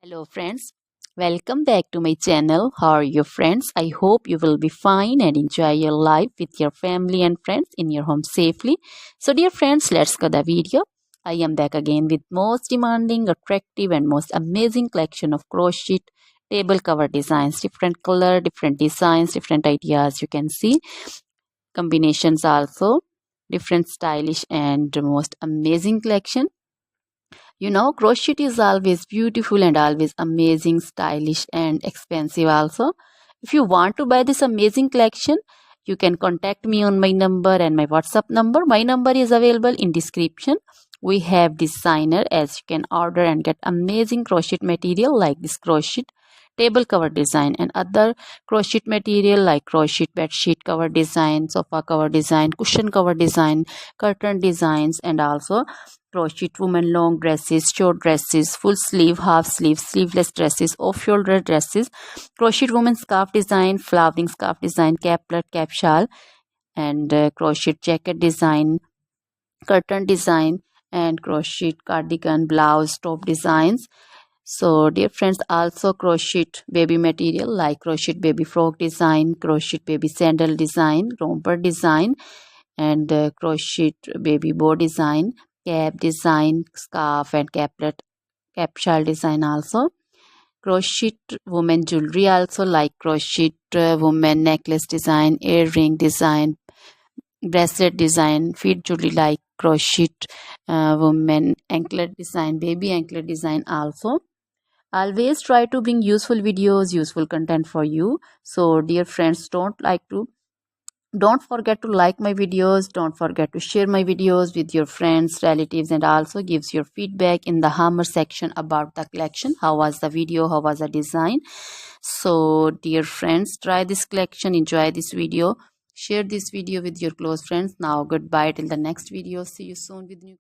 Hello friends, welcome back to my channel. How are you friends? I hope you will be fine and enjoy your life with your family and friends in your home safely. So dear friends, let's go the video. I am back again with most demanding, attractive and most amazing collection of crochet table cover designs. Different color, different designs, different ideas you can see. Combinations also. Different stylish and most amazing collection. Crochet is always beautiful and always amazing, stylish and expensive also. If you want to buy this amazing collection, you can contact me on my number and my WhatsApp number. My number is available in description. We have designer as you can order and get amazing crochet material like this crochet table cover design and other crochet material like crochet bed sheet cover design, sofa cover design, cushion cover design, curtain designs and also crochet women long dresses, short dresses, full sleeve, half sleeve, sleeveless dresses, off shoulder dresses, crochet woman scarf design, flowering scarf design, caplet, cap shawl, and crochet jacket design, curtain design, and crochet cardigan, blouse, top designs. So, dear friends, also crochet baby material like crochet baby frock design, crochet baby sandal design, romper design, and crochet baby bow design, cap design, scarf and caplet, cap shawl design also. Crochet woman jewelry also like crochet woman necklace design, earring design, bracelet design, feet jewelry like crochet woman anklet design, baby anklet design also. Always try to bring useful videos, useful content for you. So dear friends, don't forget to like my videos, don't forget to share my videos with your friends, relatives, and also gives your feedback in the hammer section about the collection. How was the video, how was the design? So dear friends, try this collection, enjoy this video, share this video with your close friends. Now goodbye till the next video. See you soon with new